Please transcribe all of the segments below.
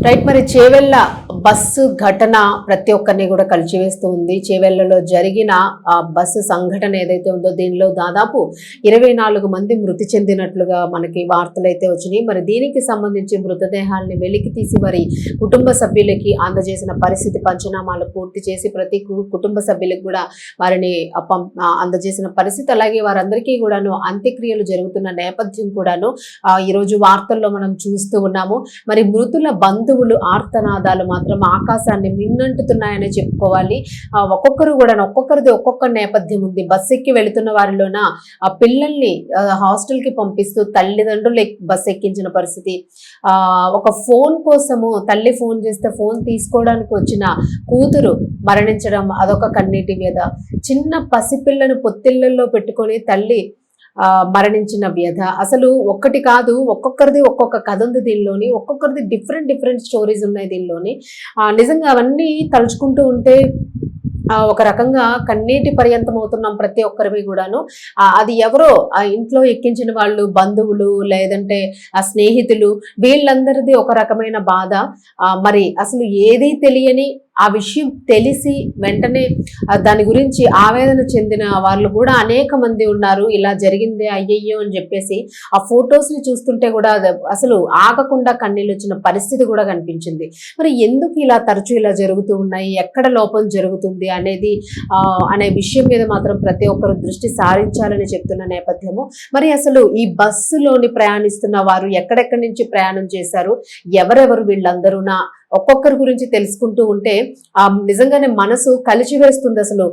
Right. మరి Chevella bus ఘటన ప్రతి ఒక్కరిని కూడా కలిచివేస్తూ ఉంది. చేవెళ్లలో జరిగిన బస్సు సంఘటన ఏదైతే ఉందో దీనిలో దాదాపు 24 మంది మృతి చెందినట్లుగా మనకి వార్తలు అయితే వచ్చినాయి. మరి దీనికి సంబంధించి మృతదేహాలని వెలికి తీసి మరి కుటుంబ సభ్యులకి అందజేసిన పరిస్థితి, పంచనామాలు పూర్తి చేసి ప్రతి కుటుంబ సభ్యులకు కూడా వారిని అందజేసిన పరిస్థితి. అలాగే వారందరికీ కూడాను అంత్యక్రియలు జరుగుతున్న నేపథ్యం కూడాను ఈరోజు వార్తల్లో మనం చూస్తూ ఉన్నాము. మరి మృతుల బంధువులు ఆర్తనాదాలు మాత్రం ఆకాశాన్ని మిన్నంటుతున్నాయని చెప్పుకోవాలి. ఒక్కొక్కరిది ఒక్కొక్క నేపథ్యం ఉంది. బస్ ఎక్కి వెళుతున్న వారిలోన ఆ పిల్లల్ని హాస్టల్కి పంపిస్తూ తల్లిదండ్రులు బస్ ఎక్కించిన పరిస్థితి. ఒక ఫోన్ కోసము తల్లి ఫోన్ చేస్తే ఫోన్ తీసుకోవడానికి వచ్చిన కూతురు మరణించడం అదొక కన్నీటి మీద. చిన్న పసిపిల్లను పొత్తిళ్లలో పెట్టుకొని తల్లి మరణించిన వ్యధ అసలు ఒక్కటి కాదు, ఒక్కొక్కరిది ఒక్కొక్క కథ ఉంది దీనిలోని. ఒక్కొక్కరిది డిఫరెంట్ స్టోరీస్ ఉన్నాయి దీనిలోని. నిజంగా అవన్నీ తలుచుకుంటూ ఉంటే ఒక రకంగా కన్నీటి పర్యంతం అవుతున్నాం ప్రతి ఒక్కరివి కూడాను. అది ఎవరో ఆ ఇంట్లో ఎక్కించిన వాళ్ళు, బంధువులు, లేదంటే ఆ స్నేహితులు, వీళ్ళందరిది ఒక రకమైన బాధ. మరి అసలు ఏదీ తెలియని ఆ విషయం తెలిసి వెంటనే దాని గురించి ఆవేదన చెందిన వాళ్ళు కూడా అనేక మంది ఉన్నారు. ఇలా జరిగిందే అయ్యయ్యో అని చెప్పేసి ఆ ఫొటోస్ని చూస్తుంటే కూడా అసలు ఆగకుండా కన్నీళ్ళు వచ్చిన పరిస్థితి కూడా కనిపించింది. మరి ఎందుకు ఇలా తరచూ ఇలా జరుగుతూ ఉన్నాయి, ఎక్కడ లోపం జరుగుతుంది అనే విషయం మీద మాత్రం ప్రతి ఒక్కరు దృష్టి సారించాలని చెప్తున్న నేపథ్యము. మరి అసలు ఈ బస్సులోని ప్రయాణిస్తున్న వారు ఎక్కడెక్కడి నుంచి ప్రయాణం చేశారు, ఎవరెవరు వీళ్ళందరూనా ఒక్కొక్కరి గురించి తెలుసుకుంటూ ఉంటే నిజంగానే మనసు కలిచివేస్తుంది. అసలు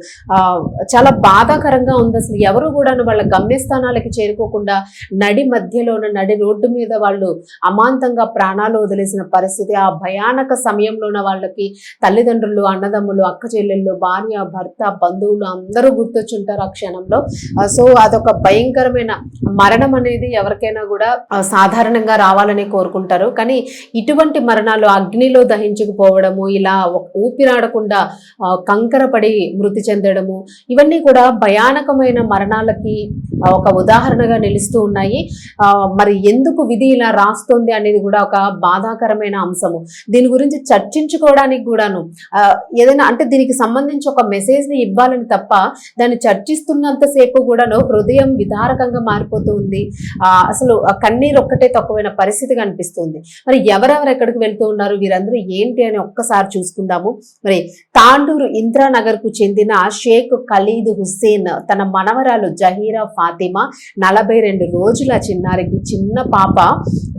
చాలా బాధాకరంగా ఉంది. అసలు ఎవరు కూడా వాళ్ళ గమ్యస్థానాలకి చేరుకోకుండా నడి మధ్యలోన నడి రోడ్డు మీద వాళ్ళు అమాంతంగా ప్రాణాలు వదిలేసిన పరిస్థితి. ఆ భయానక సమయంలోన వాళ్ళకి తల్లిదండ్రులు, అన్నదమ్ములు, అక్క చెల్లెళ్ళు, భార్య, భర్త, బంధువులు అందరూ గుర్తొచ్చుంటారు ఆ క్షణంలో. సో అదొక భయంకరమైన మరణం అనేది ఎవరికైనా కూడా సాధారణంగా రావాలని కోరుకుంటారు. కానీ ఇటువంటి మరణాలు అగ్నిలో దహించుకుపోవడము, ఇలా ఊపిరాడకుండా కంకరపడి మృతి చెందడము, ఇవన్నీ కూడా భయానకమైన మరణాలకి ఒక ఉదాహరణగా నిలుస్తూ ఉన్నాయి. మరి ఎందుకు విధి ఇలా రాస్తోంది అనేది కూడా ఒక బాధాకరమైన అంశము. దీని గురించి చర్చించుకోవడానికి కూడాను ఏదైనా అంటే దీనికి సంబంధించి ఒక మెసేజ్ని ఇవ్వాలని తప్ప దాన్ని చర్చిస్తున్నంతసేపు కూడాను హృదయం విదారకంగా మారిపోతూ ఉంది. అసలు కన్నీరు ఒక్కటే తక్కువైన పరిస్థితి కనిపిస్తుంది. మరి ఎవరెవరు ఎక్కడికి వెళ్తూ ఉన్నారు, వీరందరూ ఏంటి అని ఒక్కసారి చూసుకుందాము. మరి తాండూరు ఇంద్రానగర్ కు చెందిన షేక్ ఖలీద్ హుస్సేన్ తన మనవరాలు జహీరా ఫాతిమా 42 రోజుల చిన్నారికి, చిన్న పాప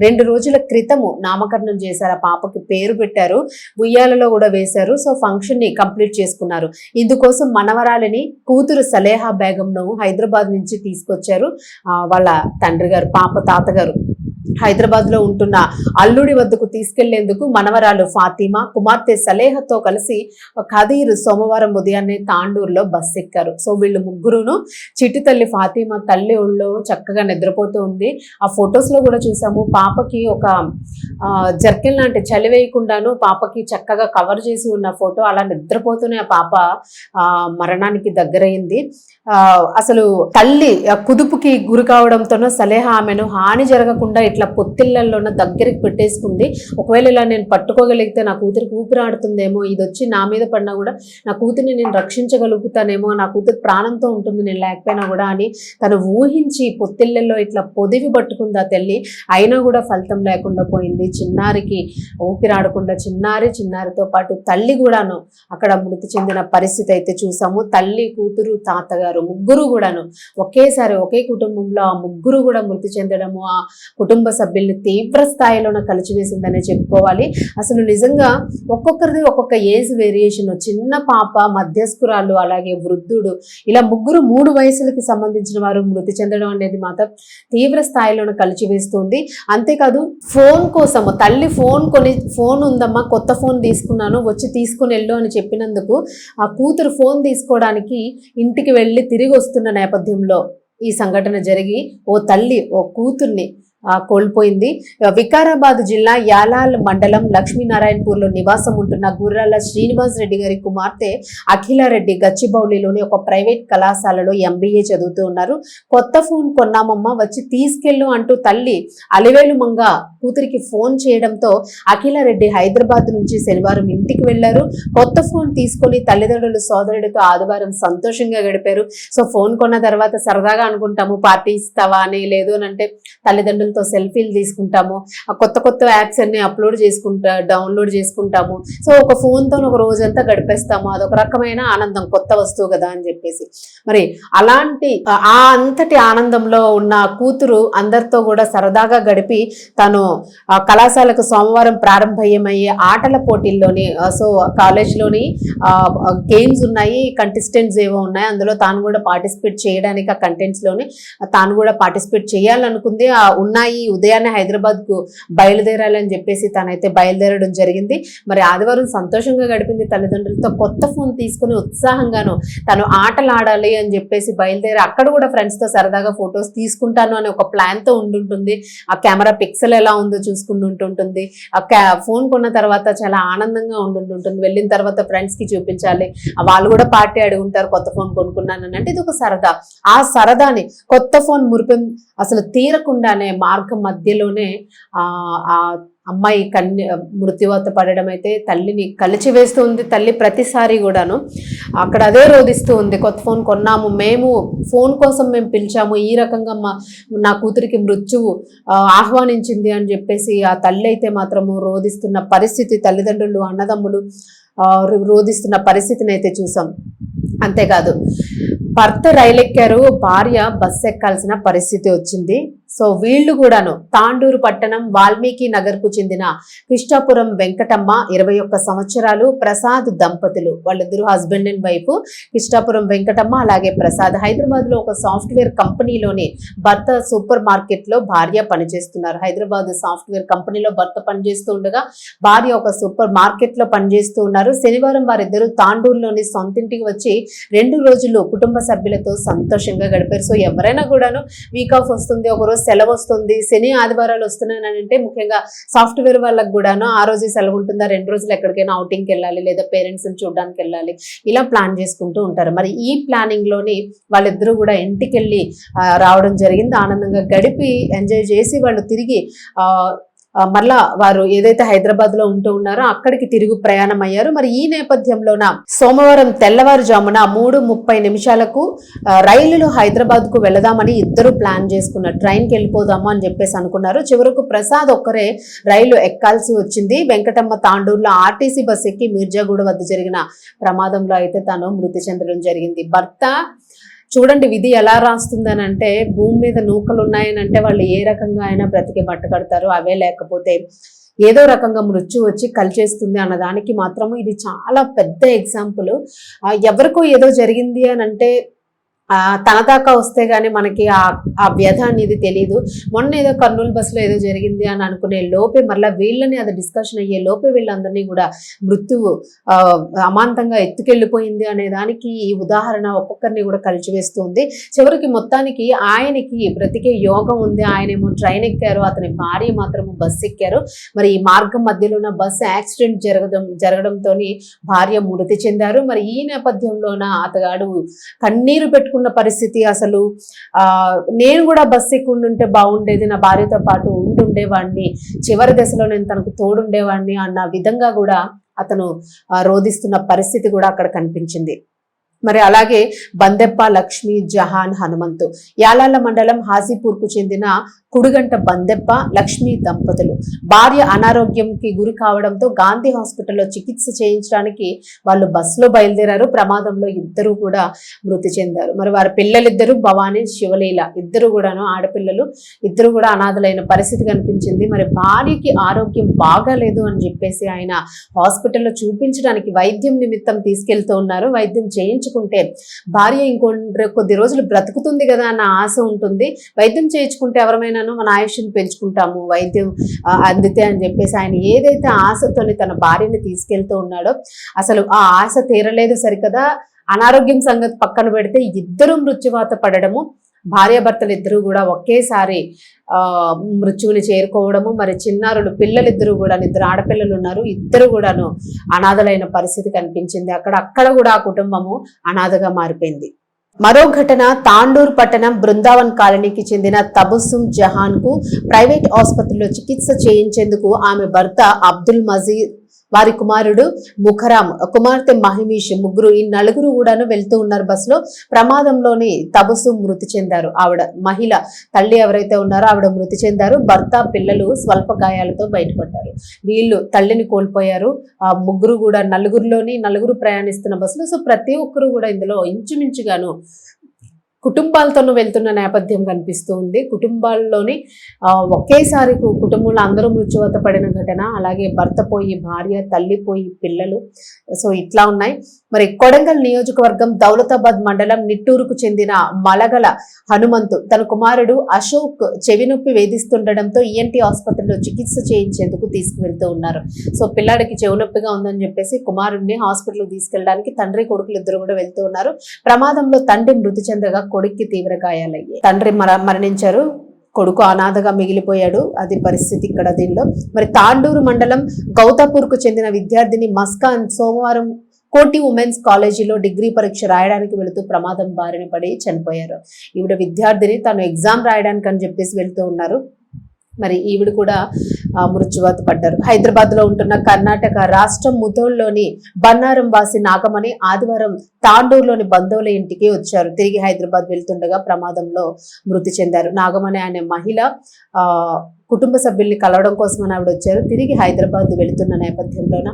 2 రోజుల క్రితము నామకరణం చేశారు. ఆ పాపకి పేరు పెట్టారు, ఉయ్యాలలో కూడా వేశారు. సో ఫంక్షన్ ని కంప్లీట్ చేసుకున్నారు. ఇందుకోసం మనవరాలిని కూతురు సలేహా బేగంను హైదరాబాద్ నుంచి తీసుకొచ్చారు. వాళ్ళ తండ్రి గారు, పాప తాతగారు హైదరాబాద్ లో ఉంటున్న అల్లుడి వద్దకు తీసుకెళ్లేందుకు మనవరాలు ఫాతిమా కుమార్తె సలేహతో కలిసి ఖదీర్ సోమవారం ఉదయాన్నే తాండూరులో బస్ ఎక్కారు. సో వీళ్ళు ముగ్గురును చిట్టి తల్లి ఫాతిమా తల్లి ఒళ్ళో చక్కగా నిద్రపోతూ ఉంది. ఆ ఫొటోస్ లో కూడా చూసాము. పాపకి ఒక జర్కిన్ లాంటి చలి వేయకుండాను పాపకి చక్కగా కవర్ చేసి ఉన్న ఫోటో. అలా నిద్రపోతూనే ఆ పాప మరణానికి దగ్గరైంది. అసలు తల్లి కుదుపుకి గురి కావడంతోనో సలేహా ఆమెను హాని జరగకుండా ఇట్లా పొత్తిళ్లలోన దగ్గరికి పెట్టేసుకుంది. ఒకవేళ ఇలా నేను పట్టుకోగలిగితే నా కూతురికి ఊపిరాడుతుందేమో, ఇది వచ్చి నా మీద పడినా కూడా నా కూతురిని నేను రక్షించగలుగుతానేమో, నా కూతురు ప్రాణంతో ఉంటుంది నేను లేకపోయినా కూడా అని తను ఊహించి పొత్తిళ్లలో ఇట్లా పొదివి పట్టుకుంది ఆ తల్లి. అయినా కూడా ఫలితం లేకుండా పోయింది. చిన్నారికి ఊపిరాడకుండా చిన్నారితో పాటు తల్లి కూడాను అక్కడ మృతి చెందిన పరిస్థితి అయితే చూసాము. తల్లి, కూతురు, తాతగారు ముగ్గురు కూడాను ఒకేసారి ఒకే కుటుంబంలో ఆ ముగ్గురు కూడా మృతి చెందడము ఆ కుటుంబ సభ్యుల్ని తీవ్ర స్థాయిలోనే కలిచివేసిందనే చెప్పుకోవాలి. అసలు నిజంగా ఒక్కొక్కరిది ఒక్కొక్క ఏజ్ వేరియేషన్. చిన్న పాప, మధ్యస్కురాలు, అలాగే వృద్ధుడు, ఇలా ముగ్గురు 3 వయసులకి సంబంధించిన వారు మృతి చెందడం అనేది మాత్రం తీవ్ర స్థాయిలోనే కలిచివేస్తుంది. అంతేకాదు ఫోన్ కోసము తల్లి ఫోన్ ఉందమ్మా, కొత్త ఫోన్ తీసుకున్నాను, వచ్చి తీసుకుని వెళ్ళు అని చెప్పినందుకు ఆ కూతురు ఫోన్ తీసుకోవడానికి ఇంటికి వెళ్ళి తిరిగి వస్తున్న నేపథ్యంలో ఈ సంఘటన జరిగి ఓ తల్లి ఓ కూతుర్ని కోల్పోయింది. వికారాబాద్ జిల్లా యాలాల్ మండలం లక్ష్మీనారాయణపూర్లో నివాసం ఉంటున్న గుర్రాల శ్రీనివాస్ రెడ్డి గారి కుమార్తె అఖిలారెడ్డి గచ్చిబౌలిలోని ఒక ప్రైవేట్ కళాశాలలో MBA చదువుతూ ఉన్నారు. కొత్త ఫోన్ కొన్నామమ్మ, వచ్చి తీసుకెళ్ళు అంటూ తల్లి అలివేలు మంగ కూతురికి ఫోన్ చేయడంతో అఖిలారెడ్డి హైదరాబాద్ నుంచి శనివారం ఇంటికి వెళ్లారు. కొత్త ఫోన్ తీసుకొని తల్లిదండ్రులు సోదరుడితో ఆదివారం సంతోషంగా గడిపారు. సో ఫోన్ కొన్న తర్వాత సరదాగా అనుకుంటాము పార్టీ ఇస్తావా అని, లేదు అని అంటే తల్లిదండ్రులతో సెల్ఫీలు తీసుకుంటాము, ఆ కొత్త కొత్త యాప్స్ అన్ని డౌన్లోడ్ చేసుకుంటాము. సో ఒక ఫోన్తో ఒక రోజంతా గడిపేస్తాము. అదొక రకమైన ఆనందం, కొత్త వస్తువు కదా అని చెప్పేసి. మరి అలాంటి అంతటి ఆనందంలో ఉన్న కూతురు అందరితో కూడా సరదాగా గడిపి తను కళాశాలకు సోమవారం ప్రారంభమయ్యే ఆటల పోటీల్లోని, సో కాలేజ్లోని గేమ్స్ ఉన్నాయి, కంటెస్టెంట్స్ ఏవో ఉన్నాయి, అందులో తాను కూడా పార్టిసిపేట్ చేయడానికి ఆ కంటెంట్స్లోని తాను కూడా పార్టిసిపేట్ చేయాలనుకుంది. ఉన్నాయి, ఉదయాన్నే హైదరాబాద్కు బయలుదేరాలని చెప్పేసి తనైతే బయలుదేరడం జరిగింది. మరి ఆదివారం సంతోషంగా గడిపింది తల్లిదండ్రులతో. కొత్త ఫోన్ తీసుకుని ఉత్సాహంగాను తను ఆటలు ఆడాలి అని చెప్పేసి బయలుదేరి అక్కడ కూడా ఫ్రెండ్స్తో సరదాగా ఫొటోస్ తీసుకుంటాను అని ఒక ప్లాన్తో ఉండుంటుంది. ఆ కెమెరా పిక్సెల్ ఎలా ఉందో చూసుకుంటుంటుంది. ఫోన్ కొన్న తర్వాత చాలా ఆనందంగా ఉండుంటుంది. వెళ్ళిన తర్వాత ఫ్రెండ్స్కి చూపించాలి, వాళ్ళు కూడా పార్టీ అడుగుంటారు కొత్త ఫోన్ కొనుక్కున్నాను అంటే. ఇది ఒక సరదా. ఆ సరదాని కొత్త ఫోన్ మురిపెం అసలు తీరకుండానే మార్గం మధ్యలోనే ఆ అమ్మాయి మృత్యువాత పడడం అయితే తల్లిని కలిచివేస్తూ ఉంది. తల్లి ప్రతిసారి కూడాను అక్కడ అదే రోధిస్తూ ఉంది, కొత్త ఫోన్ కొన్నాము, మేము ఫోన్ కోసం మేము పిలిచాము, ఈ రకంగా నా కూతురికి మృత్యువు ఆహ్వానించింది అని చెప్పేసి ఆ తల్లి అయితే మాత్రము రోధిస్తున్న పరిస్థితి, తల్లిదండ్రులు అన్నదమ్ములు రోధిస్తున్న పరిస్థితిని అయితే చూసాం. అంతేకాదు భర్త రైలెక్కారు, భార్య బస్సు ఎక్కాల్సిన పరిస్థితి వచ్చింది. సో వీళ్ళు కూడాను తాండూరు పట్టణం వాల్మీకి నగర్కు చెందిన కృష్ణాపురం వెంకటమ్మ 21 సంవత్సరాలు, ప్రసాద్ దంపతులు, వాళ్ళిద్దరు husband and wife. Krishnapuram Venkatamma అలాగే ప్రసాద్ హైదరాబాద్ లో ఒక సాఫ్ట్వేర్ కంపెనీలోని భర్త సూపర్ మార్కెట్ లో భార్య పనిచేస్తున్నారు. హైదరాబాద్ సాఫ్ట్వేర్ కంపెనీలో భర్త పనిచేస్తూ ఉండగా భార్య ఒక సూపర్ మార్కెట్ లో పనిచేస్తూ ఉన్నారు. శనివారం వారిద్దరూ తాండూరులోని సొంతింటికి వచ్చి 2 రోజులు కుటుంబ సభ్యులతో సంతోషంగా గడిపారు. సో ఎవరైనా కూడాను వీక్ ఆఫ్ వస్తుంది, ఒకరోజు సెలవు వస్తుంది, శని ఆదివారాలు వస్తున్నాయని అంటే ముఖ్యంగా సాఫ్ట్వేర్ వాళ్ళకు కూడాను ఆ రోజు సెలవు ఉంటుందా, 2 రోజులు ఎక్కడికైనా అవుటింగ్కి వెళ్ళాలి, లేదా పేరెంట్స్ ని చూడడానికి వెళ్ళాలి, ఇలా ప్లాన్ చేసుకుంటూ ఉంటారు. మరి ఈ ప్లానింగ్ లోని వాళ్ళిద్దరూ కూడా ఇంటికి వెళ్ళి రావడం జరిగింది. ఆనందంగా గడిపి ఎంజాయ్ చేసి వాళ్ళు తిరిగి మళ్ళా వారు ఏదైతే హైదరాబాద్ లో ఉంటూ ఉన్నారో అక్కడికి తిరుగు ప్రయాణం అయ్యారు. మరి ఈ నేపథ్యంలోన సోమవారం తెల్లవారుజామున 3:30 రైలులో హైదరాబాద్ కు వెళదామని ఇద్దరు ప్లాన్ చేసుకున్నారు. ట్రైన్కి వెళ్ళిపోదాము అని చెప్పేసి అనుకున్నారు. చివరకు ప్రసాద్ ఒక్కరే రైలు ఎక్కాల్సి వచ్చింది. వెంకటమ్మ తాండూరులో RTC బస్ ఎక్కి మీర్జాగూడ వద్ద జరిగిన ప్రమాదంలో అయితే తాను మృతి చెందడం జరిగింది. భర్త చూడండి విధి ఎలా రాస్తుందని అంటే, భూమి మీద నూకలు ఉన్నాయని అంటే వాళ్ళు ఏ రకంగా అయినా బ్రతికి బట్ట కడతారు, అవే లేకపోతే ఏదో రకంగా మృత్యు వచ్చి కలిచేస్తుంది అన్నదానికి మాత్రము ఇది చాలా పెద్ద ఎగ్జాంపుల్. ఎవరికో ఏదో జరిగింది అని అంటే తన దాకా వస్తే గానీ మనకి ఆ వ్యధ అనేది తెలియదు. మొన్న ఏదో కర్నూలు బస్సులో ఏదో జరిగింది అని అనుకునే లోపే మళ్ళీ వీళ్ళని అది డిస్కషన్ అయ్యే లోపే వీళ్ళందరినీ కూడా మృత్యువు అమాంతంగా ఎత్తుకెళ్ళిపోయింది అనే దానికి ఈ ఉదాహరణ ఒక్కొక్కరిని కూడా కలిచివేస్తుంది. చివరికి మొత్తానికి ఆయనకి బ్రతికే యోగం ఉంది. ఆయనేమో ట్రైన్ ఎక్కారు, అతని భార్య మాత్రము బస్సు ఎక్కారు. మరి ఈ మార్గం మధ్యలోన బస్సు యాక్సిడెంట్ జరగడంతో భార్య మృతి చెందారు. మరి ఈ నేపథ్యంలోన అతగాడు కన్నీరు పెట్టుకున్న పరిస్థితి. అసలు నేను కూడా బస్సు ఎక్కుండుంటే బాగుండేది, నా భార్యతో పాటు ఉండుండేవాడిని, చివరి దశలో నేను తనకు తోడుండేవాడిని అన్న విధంగా కూడా అతను రోధిస్తున్న పరిస్థితి కూడా అక్కడ కనిపించింది. మరి అలాగే బందెప్ప లక్ష్మి జహాన్ హనుమంతు యాలాల మండలం హాజీపూర్కు చెందిన కుడుగంట బందెప్ప లక్ష్మి దంపతులు. భార్య అనారోగ్యంకి గురి కావడంతో గాంధీ హాస్పిటల్లో చికిత్స చేయించడానికి వాళ్ళు బస్సులో బయలుదేరారు. ప్రమాదంలో ఇద్దరు కూడా మృతి చెందారు. మరి వారి పిల్లలిద్దరూ భవానీ శివలీల, ఇద్దరు కూడాను ఆడపిల్లలు, ఇద్దరు కూడా అనాథలైన పరిస్థితి కనిపించింది. మరి భార్యకి ఆరోగ్యం బాగాలేదు అని చెప్పేసి ఆయన హాస్పిటల్లో చూపించడానికి వైద్యం నిమిత్తం తీసుకెళ్తూ ఉన్నారు. వైద్యం చేయించుకుంటే భార్య కొద్ది రోజులు బ్రతుకుతుంది కదా అన్న ఆశ ఉంటుంది. వైద్యం చేయించుకుంటే ఎవరమైనా మన ఆయుష్ని పెంచుకుంటాము వైద్యం అందితే అని చెప్పేసి ఆయన ఏదైతే ఆశతోని తన భార్యని తీసుకెళ్తూ ఉన్నాడో అసలు ఆ ఆశ తీరలేదు సరికదా. అనారోగ్యం సంగతి పక్కన పెడితే ఇద్దరు మృత్యువాత పడడము, భార్యాభర్తలు ఇద్దరు కూడా ఒకేసారి మృత్యువుని చేరుకోవడము. మరి చిన్నారులు పిల్లలిద్దరూ కూడా, ఇద్దరు ఆడపిల్లలు ఉన్నారు, ఇద్దరు కూడాను అనాథలైన పరిస్థితి కనిపించింది. అక్కడ కూడా ఆ కుటుంబము అనాథగా మారిపోయింది. మరో ఘటన తాండూర్ పట్టణం బృందావన్ కాలనీకి చెందిన తబస్సుమ్ జహాన్ కు ప్రైవేట్ ఆసుపత్రిలో చికిత్స చేయించేందుకు ఆమె భర్త అబ్దుల్ మజీద్, వారి కుమారుడు ముఖరామ్, కుమార్తె మహిమీష్, ముగ్గురు, ఈ నలుగురు కూడాను వెళ్తూ ఉన్నారు. బస్సులో ప్రమాదంలోని తబస్సుమ్ మృతి చెందారు. ఆవిడ మహిళ తల్లి ఎవరైతే ఉన్నారో ఆవిడ మృతి చెందారు. భర్త, పిల్లలు స్వల్ప గాయాలతో బయటపడ్డారు. వీళ్ళు తల్లిని కోల్పోయారు. ఆ ముగ్గురు కూడా, నలుగురు ప్రయాణిస్తున్న బస్సులో. సో ప్రతి ఒక్కరు కూడా ఇందులో ఇంచుమించుగాను కుటుంబాలతోనూ వెళ్తున్న నేపథ్యం కనిపిస్తూ ఉంది. కుటుంబాల్లోని ఒకేసారి కుటుంబంలో అందరూ మృత్యువాత పడిన ఘటన, అలాగే భర్త పోయి భార్య, తల్లి పోయి పిల్లలు, సో ఇట్లా ఉన్నాయి. మరి కొడంగల్ నియోజకవర్గం దౌలతాబాద్ మండలం నిట్టూరుకు చెందిన మలగల హనుమంతు తన కుమారుడు అశోక్ చెవి నొప్పి వేధిస్తుండడంతో ఈఎన్టీ ఆసుపత్రిలో చికిత్స చేయించేందుకు తీసుకువెళ్తూ ఉన్నారు. సో పిల్లాడికి చెవి నొప్పిగా ఉందని చెప్పేసి కుమారుడిని హాస్పిటల్కి తీసుకెళ్ళడానికి తండ్రి కొడుకులు ఇద్దరు కూడా వెళ్తూ ఉన్నారు. ప్రమాదంలో తండ్రి మృతి చెందగా కొడుక్కి తీవ్ర గాయాలయ్యాయి. తండ్రి మరణించారు, కొడుకు అనాథగా మిగిలిపోయాడు. అది పరిస్థితి ఇక్కడ దీనిలో. మరి తాండూరు మండలం గౌతాపూర్ కు చెందిన విద్యార్థిని మస్కాన్ సోమవారం కోటి ఉమెన్స్ కాలేజీలో డిగ్రీ పరీక్ష రాయడానికి వెళుతూ ప్రమాదం బారిన పడి చనిపోయారు. ఈవిడ విద్యార్థిని తను ఎగ్జామ్ రాయడానికి అని చెప్పేసి వెళ్తూ ఉన్నారు. మరి ఈవిడ కూడా మృత్యువాత పడ్డారు. హైదరాబాద్ లో ఉంటున్న కర్ణాటక రాష్ట్రం ముధోల్లోని బన్నారం వాసి నాగమణి ఆదివారం తాండూరులోని బంధువుల ఇంటికి వచ్చారు. తిరిగి హైదరాబాద్ వెళ్తుండగా ప్రమాదంలో మృతి చెందారు. నాగమణి అనే మహిళ కుటుంబ సభ్యుల్ని కలవడం కోసం ఆవిడ వచ్చారు. తిరిగి హైదరాబాద్ వెళుతున్న నేపథ్యంలోన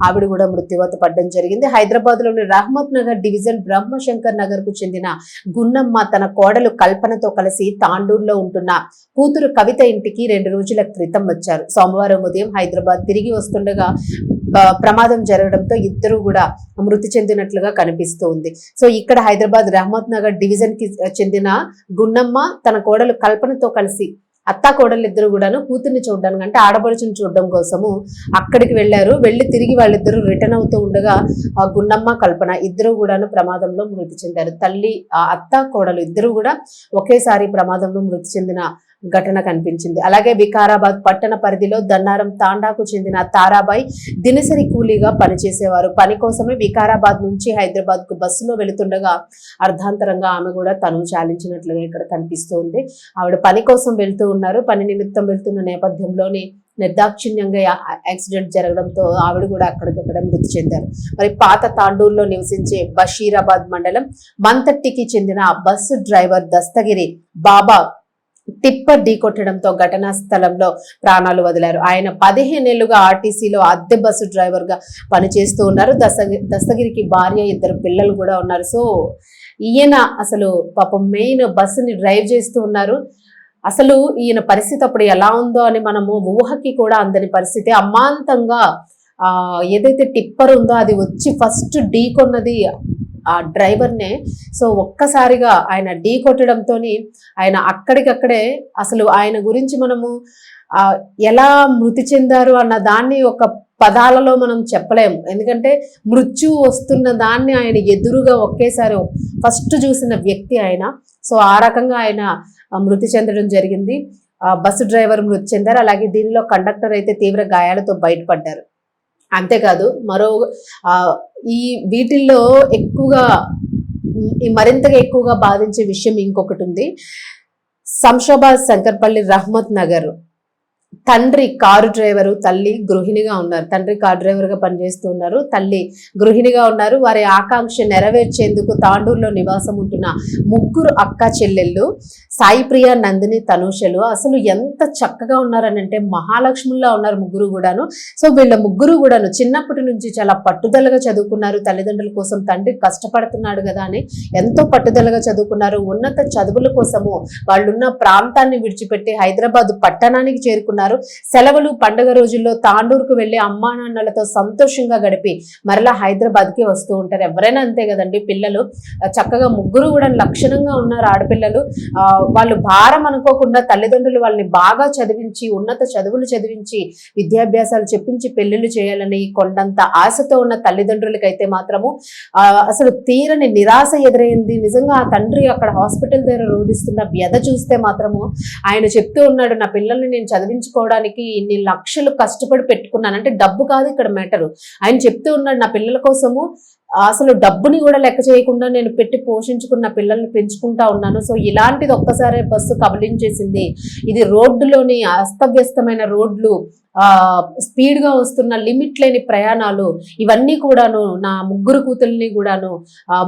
ఆవిడ కూడా మృత్యువాత పడడం జరిగింది. హైదరాబాద్ లోని రహమత్ నగర్ డివిజన్ బ్రహ్మశంకర్ నగర్ కు చెందిన గున్నమ్మ తన కోడలు కల్పనతో కలిసి తాండూరులో ఉంటున్న కూతురు కవిత ఇంటికి 2 రోజుల క్రితం వచ్చారు. సోమవారం ఉదయం హైదరాబాద్ తిరిగి వస్తుండగా ప్రమాదం జరగడంతో ఇద్దరు కూడా మృతి చెందినట్లుగా కనిపిస్తూ ఉంది. సో ఇక్కడ హైదరాబాద్ రహమత్ నగర్ డివిజన్ కి చెందిన గున్నమ్మ తన కోడలు కల్పనతో కలిసి, అత్తా కోడలు ఇద్దరు కూడాను కూతుర్ని చూడడానికి, అంటే ఆడపడుచుని చూడడం కోసము అక్కడికి వెళ్లారు. వెళ్లి తిరిగి వాళ్ళిద్దరూ రిటర్న్ అవుతూ ఉండగా ఆ గున్నమ్మ, కల్పన ఇద్దరు కూడాను ప్రమాదంలో మృతి చెందారు. తల్లి, అత్తా కోడలు ఇద్దరు కూడా ఒకేసారి ప్రమాదంలో మృతి చెందిన ఘటన కనిపించింది. అలాగే వికారాబాద్ పట్టణ పరిధిలో దన్నారం తాండాకు చెందిన తారాబాయి దినసరి కూలీగా పనిచేసేవారు. పని కోసమే వికారాబాద్ నుంచి హైదరాబాద్ కు బస్సులో వెళుతుండగా అర్ధాంతరంగా ఆమె కూడా తను చాలించినట్లుగా ఇక్కడ కనిపిస్తుంది. ఆవిడ పని కోసం వెళ్తూ ఉన్నారు. పని నిమిత్తం వెళ్తున్న నేపథ్యంలోని నిర్దాక్షిణ్యంగా యాక్సిడెంట్ జరగడంతో ఆవిడ కూడా అక్కడికక్కడ మృతి చెందారు. మరి పాత తాండూరులో నివసించే బషీరాబాద్ మండలం మంతట్టికి చెందిన బస్సు డ్రైవర్ దస్తగిరి బాబా టిప్పర్ ఢీకొట్టడంతో ఘటనా స్థలంలో ప్రాణాలు వదిలారు. ఆయన 15 ఏళ్లుగా ఆర్టీసీలో అద్దె బస్సు డ్రైవర్ గా పనిచేస్తూ ఉన్నారు. దస్తగిరికి భార్య, 2 పిల్లలు కూడా ఉన్నారు. సో ఈయన అసలు పాపం మెయిన్ బస్సుని డ్రైవ్ చేస్తూ ఉన్నారు. అసలు ఈయన పరిస్థితి అప్పుడు ఎలా ఉందో అని మనము ఊహకి కూడా అందని పరిస్థితి. అమాంతంగా ఏదైతే టిప్పర్ ఉందో అది వచ్చి ఫస్ట్ ఢీ కొన్నది ఆ డ్రైవర్నే. సో ఒక్కసారిగా ఆయన ఢీ కొట్టడంతో ఆయన అక్కడికక్కడే, అసలు ఆయన గురించి మనము ఎలా మృతి చెందారు అన్న దాన్ని ఒక పదాలలో మనం చెప్పలేము. ఎందుకంటే మృత్యు వస్తున్న దాన్ని ఆయన ఎదురుగా ఒకేసారి ఫస్ట్ చూసిన వ్యక్తి ఆయన. సో ఆ రకంగా ఆయన మృతి చెందడం జరిగింది. బస్సు డ్రైవర్ మృతి చెందారు. అలాగే దీనిలో కండక్టర్ అయితే తీవ్ర గాయాలతో బయటపడ్డారు. అంతేకాదు ఈ వీటిల్లో మరింతగా ఎక్కువగా బాధించే విషయం ఇంకొకటి ఉంది. శంషాబాద్ శంకర్పల్లి రహమత్ నగర్ తండ్రి కారు డ్రైవరు, తల్లి గృహిణిగా ఉన్నారు. తండ్రి కారు డ్రైవర్ గా పనిచేస్తూ ఉన్నారు, తల్లి గృహిణిగా ఉన్నారు. వారి ఆకాంక్ష నెరవేర్చేందుకు తాండూరులో నివాసం ఉంటున్న 3 అక్క చెల్లెళ్ళు సాయి ప్రియ, నందిని, తనూషలు అసలు ఎంత చక్కగా ఉన్నారనంటే మహాలక్ష్ముల్లా ఉన్నారు ముగ్గురు కూడాను. సో వీళ్ళ ముగ్గురు కూడాను చిన్నప్పటి నుంచి చాలా పట్టుదలగా చదువుకున్నారు. తల్లిదండ్రుల కోసం తండ్రి కష్టపడుతున్నాడు కదా అని ఎంతో పట్టుదలగా చదువుకున్నారు. ఉన్నత చదువుల కోసము వాళ్ళున్న ప్రాంతాన్ని విడిచిపెట్టి హైదరాబాద్ పట్టణానికి చేరుకున్నారు. ఉన్నారు. సెలవులు పండుగ రోజుల్లో తాండూరుకు వెళ్లి అమ్మా నాన్నలతో సంతోషంగా గడిపి మరలా హైదరాబాద్కి వస్తూ ఉంటారు. ఎవరైనా అంతే కదండి. పిల్లలు చక్కగా ముగ్గురు కూడా లక్షణంగా ఉన్నారు ఆడపిల్లలు. వాళ్ళు భారం అనుకోకుండా తల్లిదండ్రులు వాళ్ళని బాగా చదివించి ఉన్నత చదువులు చదివించి విద్యాభ్యాసాలు చెప్పించి పెళ్లిళ్ళు చేయాలని కొండంత ఆశతో ఉన్న తల్లిదండ్రులకైతే మాత్రము అసలు తీరని నిరాశ ఎదురైంది. నిజంగా ఆ తండ్రి అక్కడ హాస్పిటల్ దగ్గర రోధిస్తున్న వ్యధ చూస్తే మాత్రము ఆయన చెప్తూ ఉన్నాడు, నా పిల్లల్ని నేను చదివించుకోవడానికి ఇన్ని లక్షలు కష్టపడి పెట్టుకున్నాను. అంటే డబ్బు కాదు ఇక్కడ మ్యాటరు. ఆయన చెప్తూ ఉన్నాడు, నా పిల్లల కోసము అసలు డబ్బుని కూడా లెక్క చేయకుండా నేను పెట్టి పోషించుకున్న పిల్లల్ని పెంచుకుంటా ఉన్నాను. సో ఇలాంటిది ఒక్కసారి బస్సు కబలించేసింది. ఇది రోడ్డులోని అస్తవ్యస్తమైన రోడ్లు, స్పీడ్ గా వస్తున్న లిమిట్ లేని ప్రయాణాలు, ఇవన్నీ కూడాను నా ముగ్గురు కూతుల్ని కూడాను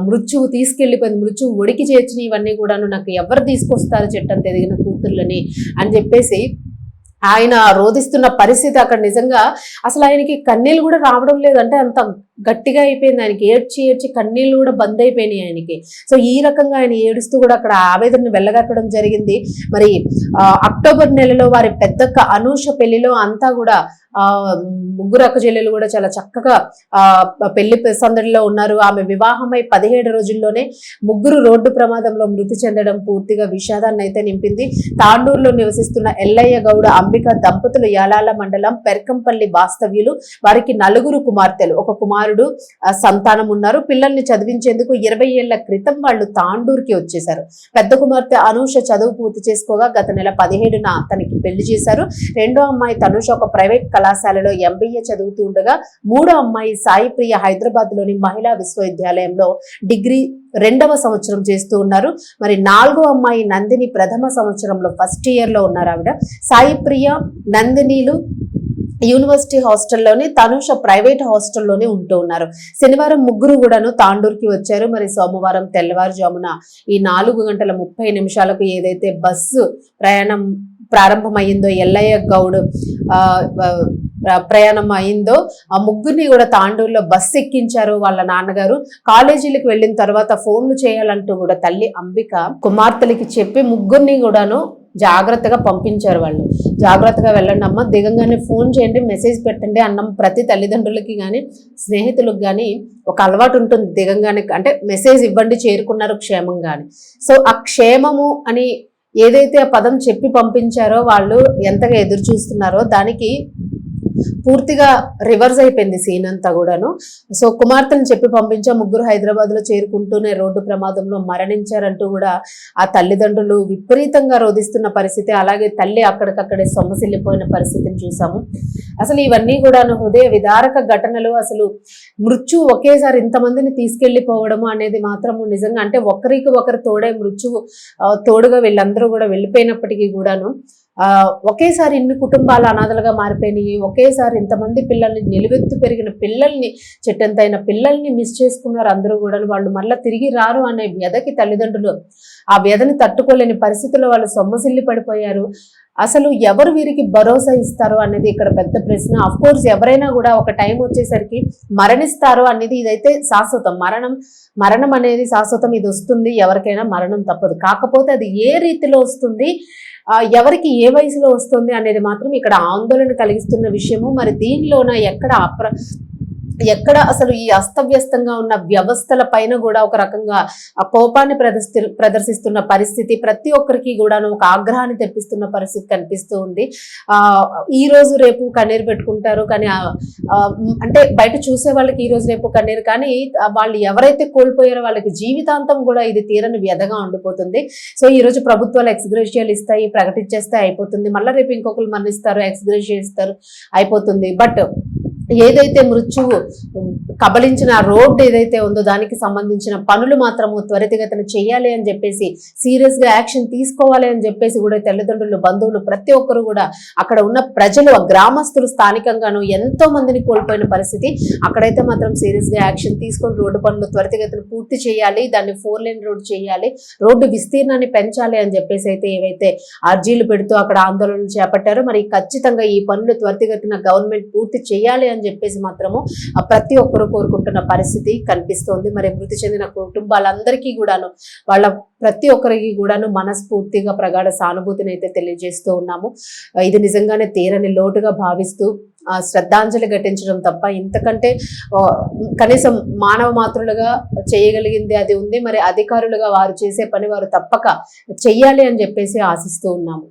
మృత్యువు తీసుకెళ్లిపోయింది, మృత్యువు ఒడికి చేర్చిన ఇవన్నీ కూడాను నాకు ఎవరు తీసుకొస్తారు చెట్టంత ఎదిగిన కూతుర్లని అని చెప్పేసి ఆయన రోధిస్తున్న పరిస్థితి అక్కడ. నిజంగా అసలు ఆయనకి కన్నీళ్ళు కూడా రావడం లేదంటే అంత గట్టిగా అయిపోయింది. ఆయనకి ఏడ్చి ఏడ్చి కన్నీళ్ళు కూడా బంద్ అయిపోయినాయి ఆయనకి. సో ఈ రకంగా ఆయన ఏడుస్తూ కూడా అక్కడ ఆవేదనను వెళ్ళగట్టడం జరిగింది. మరి అక్టోబర్ నెలలో వారి పెద్దక్క అనూష పెళ్లిలో అంతా కూడా ముగ్గురు అక్క చెల్లెలు కూడా చాలా చక్కగా పెళ్లి సందడిలో ఉన్నారు. ఆమె వివాహమై 17 రోజుల్లోనే ముగ్గురు రోడ్డు ప్రమాదంలో మృతి చెందడం పూర్తిగా విషాదాన్ని అయితే నింపింది. తాండూరులో నివసిస్తున్న ఎల్లయ్య గౌడ అంబిక దంపతులు యాలాల మండలం పెర్కంపల్లి వాస్తవ్యులు. వారికి 4 కుమార్తెలు, 1 కుమారుడు సంతానం ఉన్నారు. పిల్లల్ని చదివించేందుకు 20 ఏళ్ల క్రితం వాళ్ళు తాండూరుకి వచ్చేశారు. పెద్ద కుమార్తె అనూష చదువు పూర్తి చేసుకోగా గత నెల 17న తనకి పెళ్లి చేశారు. రెండో అమ్మాయి తనుష ఒక ప్రైవేట్ కళాశాలలో MBA చదువుతూ ఉండగా, మూడో అమ్మాయి సాయి ప్రియ హైదరాబాద్ లోని మహిళా విశ్వవిద్యాలయంలో డిగ్రీ 2వ సంవత్సరం చేస్తూ ఉన్నారు. మరి 4వ అమ్మాయి నందిని ప్రథమ సంవత్సరంలో ఫస్ట్ ఇయర్ లో ఉన్నారు. ఆవిడ సాయి ప్రియ నందినిలు యూనివర్సిటీ హాస్టల్లోనే, తనుష ప్రైవేట్ హాస్టల్లోనే ఉంటూ ఉన్నారు. శనివారం ముగ్గురు కూడాను తాండూరుకి వచ్చారు. మరి సోమవారం తెల్లవారుజామున ఈ 4:30 ఏదైతే బస్సు ప్రయాణం ప్రారంభమైందో, ఎల్లయ్య గౌడ్ ప్రయాణం అయిందో, ఆ ముగ్గురిని కూడా తాండూరులో బస్సు ఎక్కించారు వాళ్ళ నాన్నగారు. కాలేజీలకు వెళ్ళిన తర్వాత ఫోన్లు చేయాలంటూ కూడా తల్లి అంబిక కుమార్తెలకి చెప్పి ముగ్గురిని కూడాను జాగ్రత్తగా పంపించారు. వాళ్ళు జాగ్రత్తగా వెళ్ళండి అమ్మ, దిగంగానే ఫోన్ చేయండి, మెసేజ్ పెట్టండి అన్నం. ప్రతి తల్లిదండ్రులకి కానీ స్నేహితులకు కానీ ఒక అలవాటు ఉంటుంది, దిగంగానే అంటే మెసేజ్ ఇవ్వండి చేరుకున్నారు క్షేమంగా అని. సో ఆ క్షేమము అని ఏదైతే ఆ పదం చెప్పి పంపించారో వాళ్ళు ఎంతగా ఎదురు చూస్తున్నారో దానికి పూర్తిగా రివర్స్ అయిపోయింది సీన్ అంతా కూడాను. సో కుమార్తెను చెప్పి పంపించా, ముగ్గురు హైదరాబాద్ లో చేరుకుంటూనే రోడ్డు ప్రమాదంలో మరణించారంటూ కూడా ఆ తల్లిదండ్రులు విపరీతంగా రోధిస్తున్న పరిస్థితి. అలాగే తల్లి అక్కడికక్కడే సొమ్మసిల్లిపోయిన పరిస్థితిని చూసాము. అసలు ఇవన్నీ కూడాను హృదయ విదారక ఘటనలు. అసలు మృత్యు ఒకేసారి ఇంతమందిని తీసుకెళ్లిపోవడము అనేది మాత్రము నిజంగా అంటే ఒకరికి ఒకరు తోడే మృత్యువు తోడుగా వీళ్ళందరూ కూడా వెళ్ళిపోయినప్పటికీ కూడాను ఒకేసారి ఇన్ని కుటుంబాలు అనాథలుగా మారిపోయినాయి. ఒకేసారి ఇంతమంది పిల్లల్ని, నిలువెత్తు పెరిగిన పిల్లల్ని, చెట్టంతైన పిల్లల్ని మిస్ చేసుకున్నారు అందరూ కూడా. వాళ్ళు మళ్ళీ తిరిగి రారు అనే వ్యధకి తల్లిదండ్రులు ఆ వ్యధని తట్టుకోలేని పరిస్థితుల్లో వాళ్ళు సొమ్మసిల్లి పడిపోయారు. అసలు ఎవరు వీరికి భరోసా ఇస్తారు అనేది ఇక్కడ పెద్ద ప్రశ్న. అఫ్ కోర్స్ ఎవరైనా కూడా ఒక టైం వచ్చేసరికి మరణిస్తారు అనేది ఇదైతే శాశ్వతం. మరణం అనేది శాశ్వతం, ఇది వస్తుంది, ఎవరికైనా మరణం తప్పదు. కాకపోతే అది ఏ రీతిలో వస్తుంది, ఎవరికి ఏ వయసులో వస్తుంది అనేది మాత్రం ఇక్కడ ఆందోళన కలిగిస్తున్న విషయము. మరి దీనిలోన ఎక్కడ అసలు ఈ అస్తవ్యస్తంగా ఉన్న వ్యవస్థల పైన కూడా ఒక రకంగా ఆ కోపాన్ని ప్రదర్శిస్తున్న పరిస్థితి, ప్రతి ఒక్కరికి కూడా ఒక ఆగ్రహాన్ని తెప్పిస్తున్న పరిస్థితి కనిపిస్తూ ఉంది. ఈ రోజు రేపు కన్నీరు పెట్టుకుంటారు, కానీ అంటే బయట చూసే వాళ్ళకి ఈ రోజు రేపు కన్నీరు, కానీ వాళ్ళు ఎవరైతే కోల్పోయారో వాళ్ళకి జీవితాంతం కూడా ఇది తీరని వ్యధగా ఉండిపోతుంది. సో ఈ రోజు ప్రభుత్వాలు ఎక్స్గ్రేషియాలు ఇస్తాయి, ప్రకటించేస్తే అయిపోతుంది. మళ్ళీ రేపు ఇంకొకరు మరణిస్తారు, ఎక్స్గ్రేషియా ఇస్తారు, అయిపోతుంది. బట్ ఏదైతే మృత్యువు కబలించిన రోడ్డు ఏదైతే ఉందో దానికి సంబంధించిన పనులు మాత్రము త్వరితగతిన చేయాలి అని చెప్పేసి, సీరియస్ గా యాక్షన్ తీసుకోవాలి అని చెప్పేసి కూడా తల్లిదండ్రులు, బంధువులు, ప్రతి ఒక్కరు కూడా అక్కడ ఉన్న ప్రజలు, గ్రామస్తులు స్థానికంగాను ఎంతో మందిని కోల్పోయిన పరిస్థితి. అక్కడైతే మాత్రం సీరియస్ గా యాక్షన్ తీసుకొని రోడ్డు పనులు త్వరితగతిన పూర్తి చేయాలి, దాన్ని 4 లేన్ రోడ్డు చేయాలి, రోడ్డు విస్తీర్ణాన్ని పెంచాలి అని చెప్పేసి అయితే ఏవైతే అర్జీలు పెడుతూ అక్కడ ఆందోళనలు చేపట్టారో, మరి ఖచ్చితంగా ఈ పనులు త్వరితగతిన గవర్నమెంట్ పూర్తి చేయాలి అని చెప్పేసి మాత్రము ప్రతి ఒక్కరు కోరుకుంటున్న పరిస్థితి కనిపిస్తోంది. మరి మృతి చెందిన కుటుంబాలందరికీ కూడాను వాళ్ళ ప్రతి ఒక్కరికి కూడాను మనస్ఫూర్తిగా ప్రగాఢ సానుభూతిని అయితే తెలియజేస్తూ ఉన్నాము. ఇది నిజంగానే తీరని లోటుగా భావిస్తూ శ్రద్ధాంజలి ఘటించడం తప్ప ఇంతకంటే కనీసం మానవ మాతృలుగా చేయగలిగింది అది ఉంది. మరి అధికారులుగా వారు చేసే పని వారు తప్పక చెయ్యాలి అని చెప్పేసి ఆశిస్తూ ఉన్నాము.